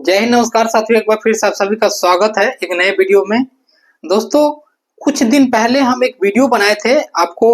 जय हिंद, नमस्कार साथियों। एक बार फिर से आप सभी का स्वागत है एक नए वीडियो में। दोस्तों, कुछ दिन पहले हम एक वीडियो बनाए थे आपको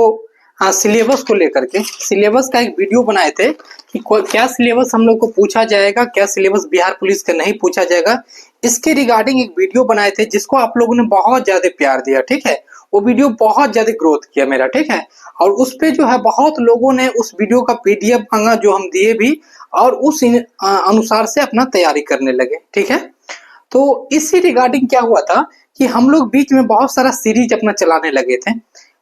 सिलेबस को लेकर के। सिलेबस का एक वीडियो बनाए थे कि क्या सिलेबस हम लोग को पूछा जाएगा, क्या सिलेबस बिहार पुलिस का नहीं पूछा जाएगा। इसके रिगार्डिंग एक वीडियो बनाए थे जिसको आप लोगों ने बहुत ज्यादा प्यार दिया, ठीक है। वो वीडियो बहुत ज्यादा ग्रोथ किया मेरा, ठीक है। और उस पे जो है बहुत लोगों ने उस वीडियो का पीडीएफ मांगा जो हम दिए भी, और उस अनुसार से अपना तैयारी करने लगे, ठीक है। तो इसी रिगार्डिंग क्या हुआ था कि हम लोग बीच में बहुत सारा सीरीज अपना चलाने लगे थे।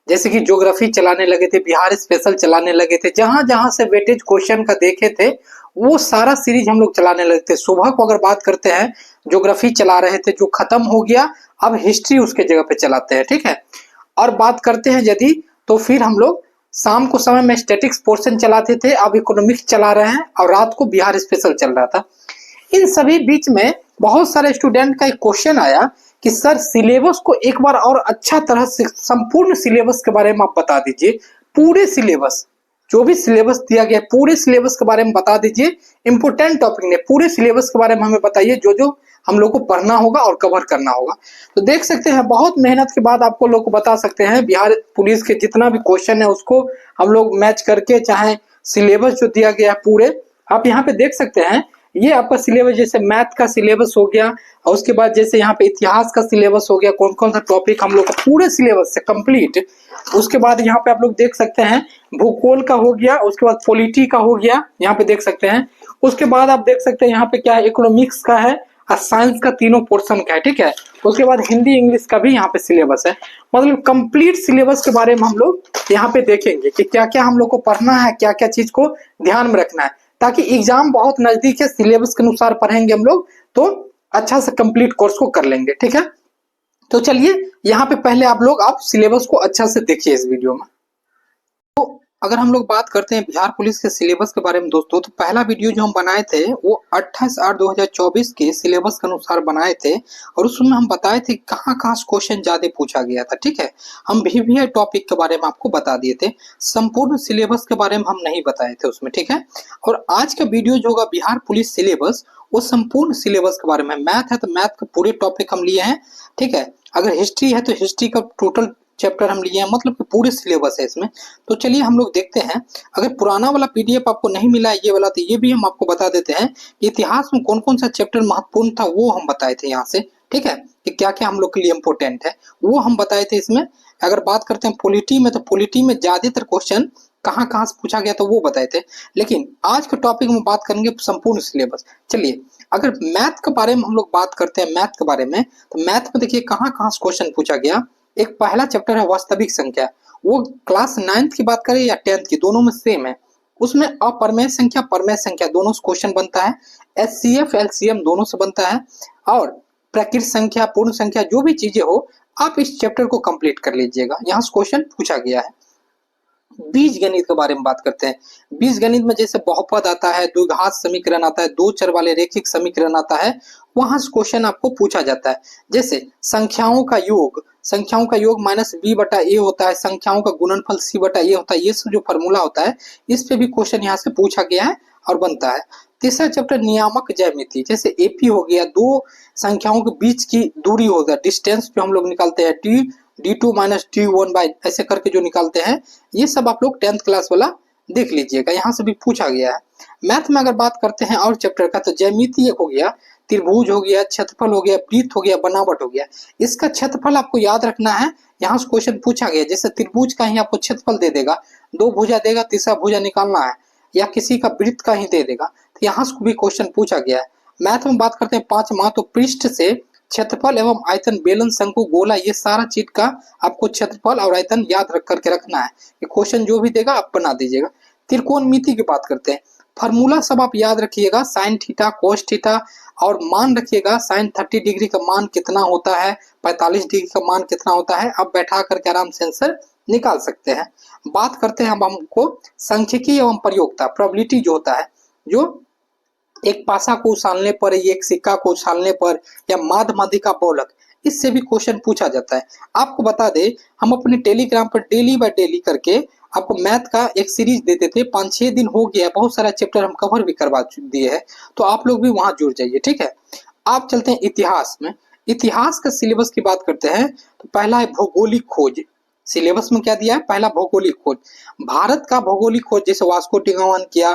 जैसे कि ज्योग्राफी चलाने लगे थे, बिहार स्पेशल चलाने लगे थे, जहां जहां से वेटेज क्वेश्चन का देखे थे वो सारा सीरीज हम लोग चलाने लगे थे। सुबह को अगर बात करते हैं, ज्योग्राफी चला रहे थे जो खत्म हो गया, अब हिस्ट्री उसके जगह पे चलाते हैं, ठीक है। और बात करते हैं यदि, तो फिर हम लोग शाम को समय में स्टैटिक्स पोर्शन चलाते थे, अब इकोनॉमिक्स चला रहे हैं, और रात को बिहार स्पेशल चल रहा था। इन सभी बीच में बहुत सारे स्टूडेंट का एक क्वेश्चन आया कि सर सिलेबस को एक बार और अच्छा तरह से संपूर्ण सिलेबस के बारे में आप बता दीजिए। पूरे सिलेबस, जो भी सिलेबस दिया गया पूरे सिलेबस के बारे में बता दीजिए। इंपोर्टेंट टॉपिक ने पूरे सिलेबस के बारे में हमें बताइए, जो जो हम लोग को पढ़ना होगा और कवर करना होगा। तो देख सकते हैं बहुत मेहनत के बाद आपको लोग को बता सकते हैं बिहार पुलिस के जितना भी क्वेश्चन है उसको हम लोग मैच करके, चाहे सिलेबस जो दिया गया है पूरे, आप यहाँ पे देख सकते हैं। ये आपका सिलेबस, जैसे मैथ का सिलेबस हो गया, और उसके बाद जैसे यहाँ पे इतिहास का सिलेबस हो गया, कौन कौन सा टॉपिक हम लोग का पूरे सिलेबस से कंप्लीट। उसके बाद यहाँ पे आप लोग देख सकते हैं भूगोल का हो गया, उसके बाद पॉलिटी का हो गया, यहाँ पे देख सकते हैं। उसके बाद आप देख सकते हैं यहाँ पे क्या है, इकोनॉमिक्स का है और साइंस का, तीनों पोर्शन का है, ठीक है। उसके बाद हिंदी इंग्लिश का भी यहाँ पे सिलेबस है। मतलब कंप्लीट सिलेबस के बारे में हम लोग यहाँ पे देखेंगे कि क्या क्या हम लोग को पढ़ना है, क्या क्या चीज को ध्यान में रखना है, ताकि एग्जाम बहुत नजदीक है, सिलेबस के अनुसार पढ़ेंगे हम लोग तो अच्छा से कंप्लीट कोर्स को कर लेंगे, ठीक है। तो चलिए यहाँ पे पहले आप सिलेबस को अच्छा से देखिए इस वीडियो में। तो अगर हम लोग बात करते हैं बिहार पुलिस के सिलेबस के बारे में दोस्तों, तो पहला वीडियो जो हम बनाए थे वो 28/8/2024 के सिलेबस के अनुसार बनाए थे, और उसमें हम बताए थे कहाँ कहाँ से क्वेश्चन ज्यादा पूछा गया था, ठीक है। हम भी टॉपिक के बारे में आपको बता दिए थे, संपूर्ण सिलेबस के बारे में हम नहीं बताए थे उसमें, ठीक है। और आज का वीडियो जो होगा बिहार पुलिस सिलेबस, वो संपूर्ण सिलेबस के बारे में। मैथ है तो मैथ के पूरे टॉपिक हम लिए हैं, ठीक है। अगर हिस्ट्री है तो हिस्ट्री का टोटल चैप्टर हम लिए हैं, मतलब पूरे सिलेबस है इसमें। तो चलिए हम लोग देखते हैं। अगर पुराना वाला पीडीएफ आपको नहीं मिला है ये वाला, तो ये भी हम आपको बता देते हैं कि इतिहास में कौन कौन सा चैप्टर महत्वपूर्ण था, वो हम बताए थे यहाँ से, ठीक है। कि क्या क्या हम लोग के लिए इंपॉर्टेंट है वो हम बताए थे इसमें। अगर बात करते हैं पॉलिटी में, तो पॉलिटी में ज्यादातर क्वेश्चन कहाँ कहाँ से पूछा गया तो वो बताए थे। लेकिन आज के टॉपिक में बात करेंगे संपूर्ण सिलेबस। चलिए, अगर मैथ के बारे में हम लोग बात करते हैं, मैथ के बारे में, तो मैथ में देखिए कहाँ कहाँ से क्वेश्चन पूछा गया। एक पहला चैप्टर है वास्तविक संख्या, वो क्लास 9th की बात करें या 10th की, दोनों में सेम है। उसमें अपरमेय संख्या परमेय संख्या दोनों से क्वेश्चन बनता है, एचसीएफ एलसीएम दोनों से बनता है, और प्रकृत संख्या पूर्ण संख्या जो भी चीजें हो, आप इस चैप्टर को कंप्लीट कर लीजिएगा, यहाँ से क्वेश्चन पूछा गया है। बीज गणित के बारे में बात करते हैं। बीज गणित में जैसे बहुपद आता है, द्विघात समीकरण आता है, दो चर वाले रेखिक समीकरण आता है, वहां से क्वेश्चन आपको पूछा जाता है। जैसे संख्याओं का योग माइनस बी बटा ए होता है, संख्याओं का गुणनफल सी बटा ए होता है, ये सब जो फॉर्मूला होता है इस पे भी क्वेश्चन यहाँ से पूछा गया है और बनता है। तीसरा चैप्टर नियामक ज्यामिति, जैसे एपी हो गया, दो संख्याओं के बीच की दूरी हो गया, डिस्टेंस पे हम लोग निकालते हैं d2 माइनस d1 बाई, ऐसे करके जो निकालते हैं, ये सब आप लोग 10th क्लास वाला देख लीजिएगा, यहाँ से भी पूछा गया है। मैथ में अगर बात करते हैं और चैप्टर का, तो ज्यामिति एक हो गया, त्रिभुज हो गया, क्षेत्रफल हो गया, वृत्त हो गया, बनावट हो गया। इसका क्षेत्रफल आपको याद रखना है, यहाँ से क्वेश्चन पूछा गया। जैसे त्रिभुज का ही आपको क्षेत्रफल दे देगा, दो भुजा देगा, तीसरा भुजा निकालना है, या किसी का वृत्त का ही दे देगा, तो यहाँ से भी क्वेश्चन पूछा गया है। मैथ में बात करते हैं 5वां, तो पृष्ठ से क्षेत्रफल एवं आयतन, बेलन, शंकु, गोला, ये सारा चीज का आपको क्षेत्रफल और आयतन याद रख करके रखना है। ये क्वेश्चन जो भी देगा आप बना दीजिएगा। त्रिकोणमिति की बात करते हैं, फार्मूला सब आप याद रखिएगा, साइन थीटा कोस थीटा, और मान रखिएगा साइन 30 डिग्री का मान कितना होता है, 45 डिग्री का मान कितना होता है, आप बैठा करके आराम से आंसर निकाल सकते हैं। बात करते हैं अब हमको सांख्यिकी एवं प्रयोगता, प्रोबेबिलिटी जो होता है, जो एक पासा को उछालने पर, एक सिक्का को उछालने पर, या माध्य माध्यिका बहुलक, इससे भी क्वेश्चन पूछा जाता है। आपको बता दे, हम अपने टेलीग्राम पर डेली बाय डेली करके आपको मैथ का एक सीरीज देते थे, 5-6 दिन हो गया, बहुत सारा चैप्टर हम कवर भी करवा दिए हैं, तो आप लोग भी वहां जुड़ जाइए, ठीक है। आप चलते हैं इतिहास में। इतिहास का सिलेबस की बात करते हैं तो पहला है भौगोलिक खोज। सिलेबस में क्या दिया है? पहला भौगोलिक खोज, भारत का भौगोलिक खोज, जैसे वास्को डिगामा ने किया,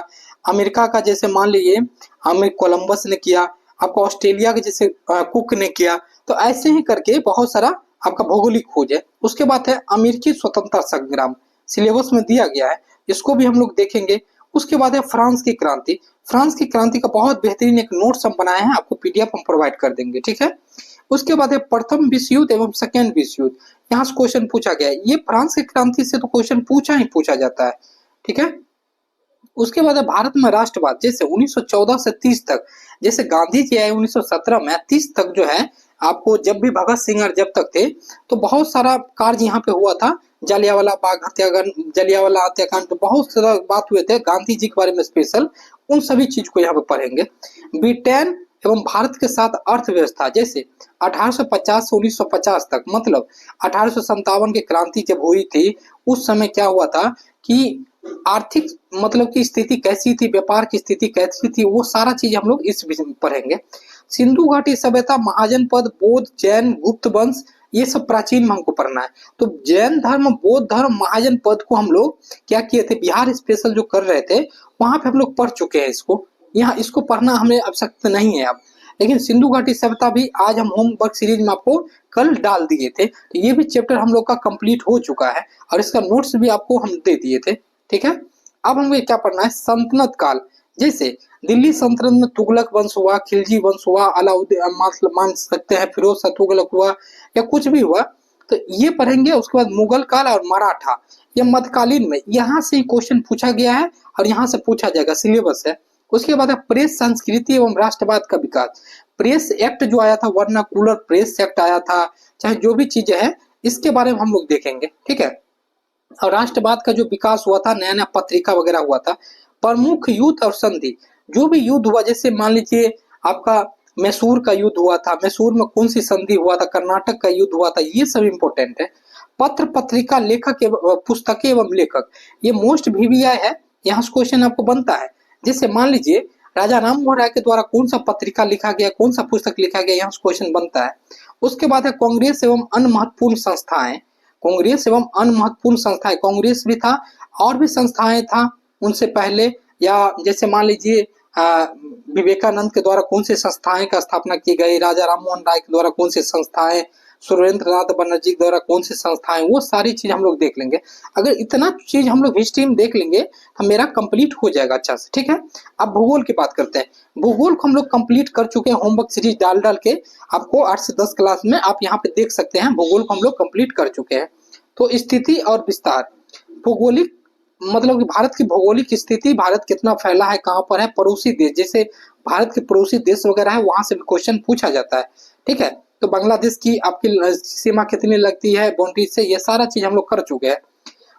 अमेरिका का जैसे मान लीजिए अमेरिक कोलंबस ने किया, आपको ऑस्ट्रेलिया के जैसे कुक ने किया, तो ऐसे ही करके बहुत सारा आपका भौगोलिक खोज है। उसके बाद है अमेरिकी स्वतंत्रता संग्राम, सिलेबस में दिया गया है, इसको भी हम लोग देखेंगे। उसके बाद है फ्रांस की क्रांति। फ्रांस की क्रांति का बहुत बेहतरीन एक नोट्स हम बनाए हैं, आपको पीडीएफ हम प्रोवाइड कर देंगे, ठीक है। उसके बाद है प्रथम विश्व युद्ध एवं सेकेंड विश्व युद्ध, यहाँ से क्वेश्चन पूछा गया है। ये फ्रांस की क्रांति से तो क्वेश्चन पूछा ही पूछा जाता है, ठीक है। उसके बाद है भारत में राष्ट्रवाद, जैसे 1914 से 30 तक, जैसे गांधी जी आए 1917 में, 30 तक जो है आपको, जब भी भगत सिंह और जब तक थे तो बहुत सारा कार्य यहाँ पे हुआ था, जलियांवाला बाग हत्याकांड, जलियांवाला हत्याकांड, तो बहुत सारा बात हुए थे गांधी जी के बारे में स्पेशल, उन सभी चीज को यहाँ पे पढ़ेंगे। ब्रिटेन एवं भारत के साथ अर्थव्यवस्था, जैसे 1850 से 1950 तक, मतलब 1857 की क्रांति जब हुई थी उस समय क्या हुआ था कि आर्थिक मतलब की स्थिति कैसी थी, व्यापार की स्थिति कैसी थी, वो सारा चीज हम लोग इस विषय में पढ़ेंगे। सिंधु घाटी सभ्यता, महाजनपद, बौद्ध, जैन, गुप्त वंश, ये सब प्राचीन में हमको पढ़ना है। तो जैन धर्म, बौद्ध धर्म, महाजन पद को हम लोग क्या किए थे, बिहार स्पेशल जो कर रहे थे वहां पे हम लोग पढ़ चुके हैं इसको, यहाँ इसको पढ़ना हमें आवश्यकता नहीं है अब। लेकिन सिंधु घाटी सभ्यता भी आज हम होमवर्क सीरीज में आपको कल डाल दिए थे, तो ये भी चैप्टर हम लोग का कंप्लीट हो चुका है और इसका नोट्स भी आपको हम दे दिए थे, ठीक है। अब हमें क्या पढ़ना है, सल्तनत काल, जैसे दिल्ली सल्तनत में तुगलक वंश हुआ, खिलजी वंश हुआ, अलाउद्दीन, मतलब मान सकते हैं फिरोज शाह तुगलक हुआ या कुछ भी हुआ, तो ये पढ़ेंगे। उसके बाद मुगल काल और मराठा, ये मध्यकालीन में यहाँ से क्वेश्चन पूछा गया है और यहाँ से पूछा जाएगा, सिलेबस है। उसके बाद है प्रेस संस्कृति एवं राष्ट्रवाद का विकास, प्रेस एक्ट जो आया था, वर्नाकुलर प्रेस एक्ट आया था, चाहे जो भी चीजें है इसके बारे में हम लोग देखेंगे, ठीक है। और राष्ट्रवाद का जो विकास हुआ था, नया नया पत्रिका वगैरह हुआ था, प्रमुख युद्ध और संधि, जो भी युद्ध हुआ, जैसे मान लीजिए आपका मैसूर का युद्ध हुआ था, मैसूर में कौन सी संधि हुआ था, कर्नाटक का युद्ध हुआ था, ये सब इंपॉर्टेंट है। पत्र पत्रिका लेखक पुस्तकें एवं लेखक, ये मोस्ट वीवीआई है, यहाँ से क्वेश्चन आपको बनता है। जैसे मान लीजिए राजा राम मोहन राय के द्वारा कौन सा पत्रिका लिखा गया, कौन सा पुस्तक लिखा गया, यहाँ से क्वेश्चन बनता है। उसके बाद है कांग्रेस एवं अन्य महत्वपूर्ण संस्थाएं, कांग्रेस एवं अन्य महत्वपूर्ण संस्थाएं, कांग्रेस भी था और भी संस्थाएं था उनसे पहले, या जैसे मान लीजिए विवेकानंद के द्वारा कौन सी संस्थाएं का स्थापना की गई, राजा राम मोहन राय के द्वारा कौन सी संस्थाएं, सुरेंद्र नाथ बनर्जी के द्वारा कौन सी संस्थाएं, वो सारी चीज हम लोग देख लेंगे। अगर इतना चीज हम लोग हिस्ट्री में देख लेंगे तो मेरा कंप्लीट हो जाएगा अच्छा से, ठीक है। अब भूगोल की बात करते हैं। भूगोल को हम लोग कंप्लीट कर चुके हैं, होमवर्क सीरीज डाल डाल के आपको 8 से 10 क्लास में आप यहाँ पे देख सकते हैं, भूगोल को हम लोग कंप्लीट कर चुके हैं। तो स्थिति और विस्तार, भौगोलिक मतलब कि भारत की भौगोलिक स्थिति, भारत कितना फैला है, कहाँ पर है, पड़ोसी देश, जैसे भारत के पड़ोसी देश वगैरह है वहां से भी क्वेश्चन पूछा जाता है, ठीक है। तो बांग्लादेश की आपकी सीमा कितनी लगती है बाउंड्री से, ये सारा चीज हम लोग कर चुके हैं।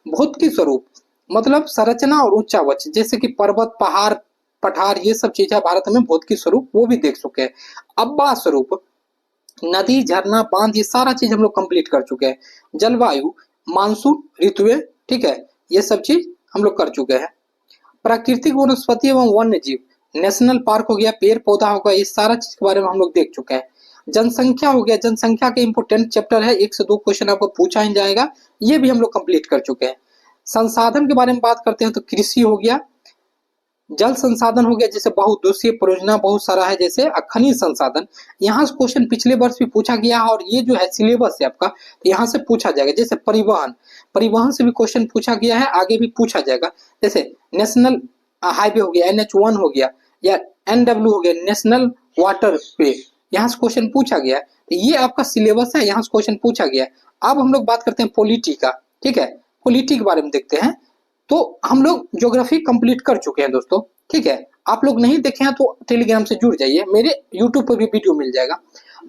भौतिक स्वरूप मतलब संरचना और उच्चावच, जैसे कि पर्वत, पहाड़, पठार, ये सब चीजें भारत में भौतिक स्वरूप, वो भी देख चुके हैं। अब्बा स्वरूप, नदी, झरना, बांध, ये सारा चीज हम लोग कंप्लीट कर चुके हैं। जलवायु, मानसून, ऋतुएं, ठीक है, ये सब चीज हम लोग कर चुके हैं। प्राकृतिक वनस्पति एवं वन्य जीव, नेशनल पार्क हो गया, पेड़ पौधा हो गया, ये सारा चीज के बारे में हम लोग देख चुके हैं। जनसंख्या हो गया, जनसंख्या के इंपोर्टेंट चैप्टर है, 1 से 2 क्वेश्चन आपको पूछा ही जाएगा, ये भी हम लोग कंप्लीट कर चुके हैं। संसाधन के बारे में बात करते हैं तो कृषि हो गया, जल संसाधन हो गया, जैसे बहुउद्देशीय परियोजना बहुत सारा है, जैसे खनिज संसाधन, यहाँ से क्वेश्चन पिछले वर्ष भी पूछा गया और ये जो है सिलेबस है आपका, तो यहाँ से पूछा जाएगा। जैसे परिवहन, परिवहन से भी क्वेश्चन पूछा गया है, आगे भी पूछा जाएगा। जैसे नेशनल हाईवे हो गया, NH1 हो गया, या NW हो गया, नेशनल वाटर वे, यहाँ से क्वेश्चन पूछा गया। तो ये आपका सिलेबस है, यहाँ से क्वेश्चन पूछा गया। अब हम लोग बात करते हैं पॉलिटी का, ठीक है, पॉलिटी के बारे में देखते हैं। तो हम लोग ज्योग्राफी कंप्लीट कर चुके हैं दोस्तों, ठीक है। आप लोग नहीं देखे हैं तो टेलीग्राम से जुड़ जाइए, मेरे यूट्यूब पर भी वीडियो मिल जाएगा।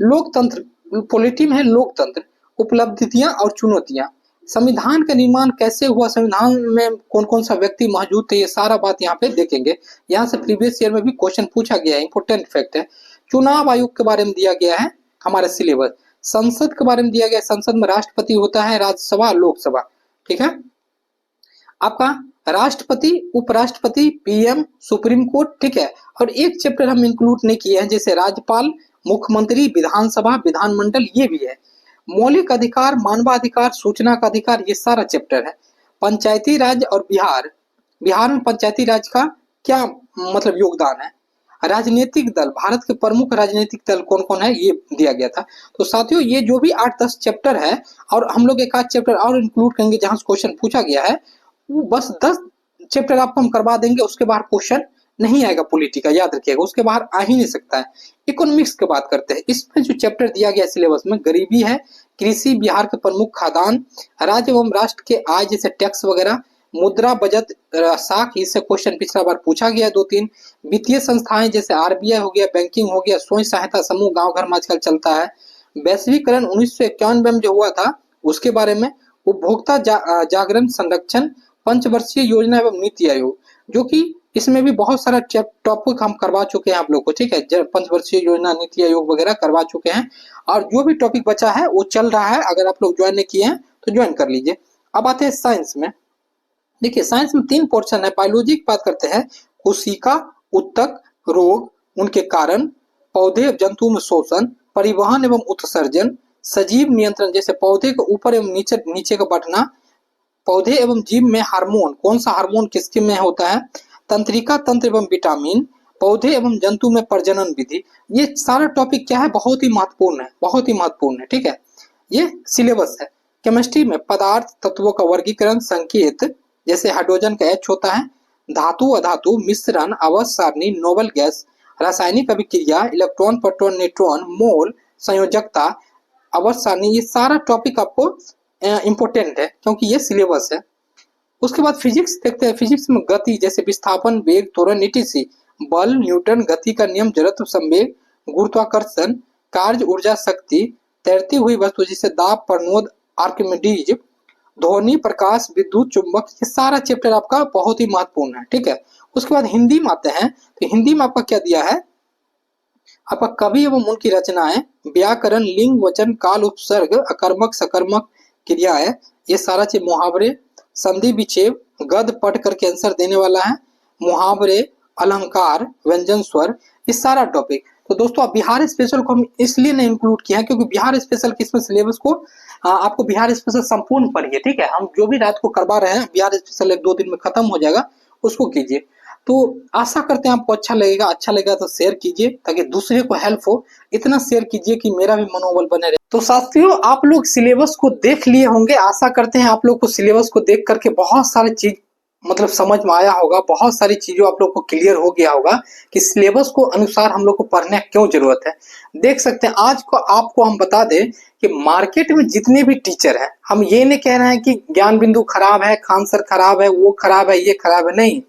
लोकतंत्र, पॉलिटी में है लोकतंत्र, उपलब्धियां और चुनौतियां, संविधान का निर्माण कैसे हुआ, संविधान में कौन कौन सा व्यक्ति मौजूद थे, ये सारा बात यहाँ पे देखेंगे। यहाँ से प्रीवियस ईयर में भी क्वेश्चन पूछा गया है, इंपोर्टेंट फैक्ट है। चुनाव आयोग के बारे में दिया गया है हमारा सिलेबस। संसद के बारे में दिया गया, संसद में राष्ट्रपति होता है, राज्यसभा, लोकसभा, ठीक है। आपका राष्ट्रपति, उपराष्ट्रपति, पीएम, सुप्रीम कोर्ट, ठीक है। और एक चैप्टर हम इंक्लूड नहीं किए हैं जैसे राज्यपाल, मुख्यमंत्री, विधानसभा, विधानमंडल, ये भी है। मौलिक अधिकार, मानवाधिकार, सूचना का अधिकार, ये सारा चैप्टर है। पंचायती राज और बिहार, बिहार में पंचायती राज का क्या मतलब योगदान है। राजनीतिक दल, भारत के प्रमुख राजनीतिक दल कौन कौन है, ये दिया गया था। तो साथियों ये जो भी 8-10 चैप्टर है, और हम लोग एक आध चैप्टर और इंक्लूड करेंगे जहां से क्वेश्चन पूछा गया है, वो बस 10 चैप्टर आपको हम करवा देंगे, उसके बाहर क्वेश्चन नहीं आएगा पॉलिटी का, याद रखिएगा, उसके बाहर आ ही नहीं सकता है। इकोनॉमिक्स की बात करते हैं, इसमें जो चैप्टर दिया गया सिलेबस में, गरीबी है, कृषि, बिहार के प्रमुख खाद्यान्न, राज्य एवं राष्ट्र के आय जैसे टैक्स वगैरह, मुद्रा, बजट, साख, इससे क्वेश्चन पिछला बार पूछा गया 2-3। वित्तीय संस्थाएं जैसे आरबीआई हो गया, बैंकिंग हो गया, स्वयं सहायता समूह गांव घर में आजकल चलता है। वैश्वीकरण 1991 में जो हुआ था उसके बारे में। उपभोक्ता जागरण संरक्षण, पंचवर्षीय योजना एवं नीति आयोग, जो कि इसमें भी बहुत सारा टॉपिक हम करवा चुके हैं आप लोग को, ठीक है। पंचवर्षीय योजना, नीति आयोग वगैरह करवा चुके हैं, और जो भी टॉपिक बचा है वो चल रहा है। अगर आप लोग ज्वाइन नहीं किए हैं तो ज्वाइन कर लीजिए। अब आते हैं साइंस में। देखिए साइंस में 3 पोर्शन है। बायोलॉजी की बात करते हैं, कोशिका, उत्तक, रोग, उनके कारण, पौधे जंतु में शोषण, परिवहन एवं उत्सर्जन, सजीव नियंत्रण जैसे पौधे के ऊपर एवं नीचे का बढ़ना, पौधे एवं जीव में हार्मोन, कौन सा हार्मोन किसके में होता है, तंत्रिका तंत्र एवं विटामिन, पौधे एवं जंतु में प्रजनन विधि। ये सारा टॉपिक क्या है, बहुत ही महत्वपूर्ण है, बहुत ही महत्वपूर्ण है, ठीक है। ये सिलेबस है। केमिस्ट्री में पदार्थ तत्वों का वर्गीकरण, संकेत जैसे हाइड्रोजन का H होता है, धातु अधातु, मिश्रण, आवर्त सारणी, नोबल गैस, रासायनिक अभिक्रिया, इलेक्ट्रॉन, प्रोटॉन, न्यूट्रॉन, मोल, संयोजकता, आवर्त सारणी, ये सारा टॉपिक आपको इंपॉर्टेंट है क्योंकि ये सिलेबस है। उसके बाद फिजिक्स देखते हैं। फिजिक्स में गति जैसे विस्थापन, वेग, त्वरण, etc, बल, न्यूटन, गति का नियम, जड़त्व, संवेग, गुरुत्वाकर्षण, कार्य, ऊर्जा, शक्ति, तैरती हुई वस्तु जैसे दाब, प्रनोद, आर्किमिडीज, ध्वनि, प्रकाश, विद्युत, चुंबक, ये सारा चैप्टर आपका बहुत ही महत्वपूर्ण है, ठीक है। उसके बाद हिंदी में आते हैं, तो हिंदी में आपका क्या दिया है, आपका कवि एवं उनकी रचनाएं, व्याकरण, लिंग, वचन, काल, उपसर्ग, अकर्मक, सकर्मक क्रियाएं, ये सारा चीज, मुहावरे, संधि विच्छेद, गद्य पढ़ करके आंसर देने वाला है, मुहावरे, अलंकार, व्यंजन स्वर, ये सारा टॉपिक। तो दोस्तों अब बिहार स्पेशल को हम इसलिए नहीं इंक्लूड किया है क्योंकि बिहार स्पेशल के इसमें सिलेबस को आपको बिहार स्पेशल संपूर्ण पढ़िए, ठीक है। हम जो भी रात को करवा रहे हैं बिहार स्पेशल 1-2 दिन में खत्म हो जाएगा, उसको कीजिए। तो आशा करते हैं आपको अच्छा लगेगा। अच्छा लगेगा तो शेयर कीजिए ताकि दूसरे को हेल्प हो। इतना शेयर कीजिए कि मेरा भी मनोबल बने रहे। तो साथियों आप लोग सिलेबस को देख लिए होंगे। आशा करते हैं आप लोग को सिलेबस को देख करके बहुत सारी चीज मतलब समझ में आया होगा, बहुत सारी चीजों आप लोग को क्लियर हो गया होगा कि सिलेबस को अनुसार हम लोग को पढ़ने की क्यों जरूरत है। देख सकते हैं आज को आपको हम बता दें कि मार्केट में जितने भी टीचर हैं, हम ये नहीं कह रहे हैं कि ज्ञान बिंदु खराब है, खान सर खराब है, वो खराब है, ये खराब है, नहीं।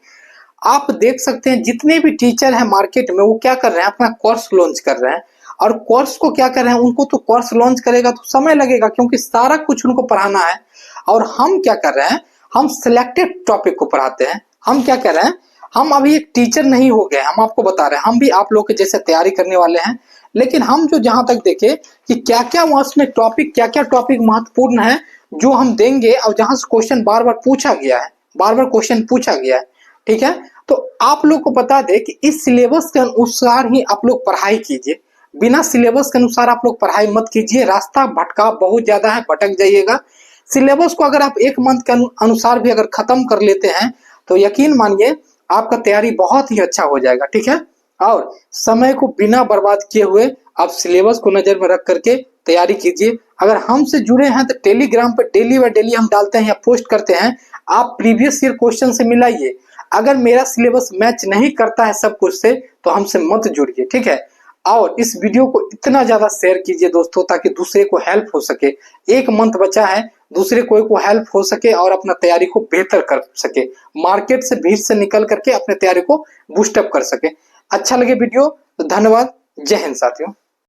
आप देख सकते हैं जितने भी टीचर हैं मार्केट में वो क्या कर रहे हैं, अपना कोर्स लॉन्च कर रहे हैं। और कोर्स को क्या कर रहे हैं, उनको तो कोर्स लॉन्च करेगा तो समय लगेगा क्योंकि सारा कुछ उनको पढ़ाना है। और हम क्या कर रहे हैं, हम सिलेक्टेड टॉपिक को पढ़ाते हैं। हम क्या कर रहे हैं, हम अभी एक टीचर नहीं हो गए, हम आपको बता रहे हैं, हम भी आप लोग के जैसे तैयारी करने वाले हैं। लेकिन हम जो जहां तक देखे कि क्या क्या उसमें टॉपिक, क्या क्या टॉपिक महत्वपूर्ण है जो हम देंगे और जहां से क्वेश्चन बार बार पूछा गया है, बार बार क्वेश्चन पूछा गया है, ठीक है। तो आप लोग को बता दे कि इस सिलेबस के अनुसार ही आप लोग पढ़ाई कीजिए। बिना सिलेबस के अनुसार आप लोग पढ़ाई मत कीजिए, रास्ता भटकाव बहुत ज्यादा है, भटक जाइएगा। सिलेबस को अगर आप 1 मंथ के अनुसार भी अगर खत्म कर लेते हैं तो यकीन मानिए आपका तैयारी बहुत ही अच्छा हो जाएगा, ठीक है। और समय को बिना बर्बाद किए हुए आप सिलेबस को नजर में रख करके तैयारी कीजिए। अगर हमसे जुड़े हैं तो टेलीग्राम पर डेली व डेली हम डालते हैं या पोस्ट करते हैं, आप प्रीवियस ईयर क्वेश्चन से मिलाइए। अगर मेरा सिलेबस मैच नहीं करता है सब कुछ से तो हमसे मत जुड़िए, ठीक है। और इस वीडियो को इतना ज्यादा शेयर कीजिए दोस्तों ताकि दूसरे को हेल्प हो सके। 1 मंथ बचा है, दूसरे कोई को हेल्प हो सके और अपना तैयारी को बेहतर कर सके, मार्केट से भीड़ से निकल करके अपने तैयारी को बूस्टअप कर सके। अच्छा लगे वीडियो तो धन्यवाद। जय हिंद साथियों।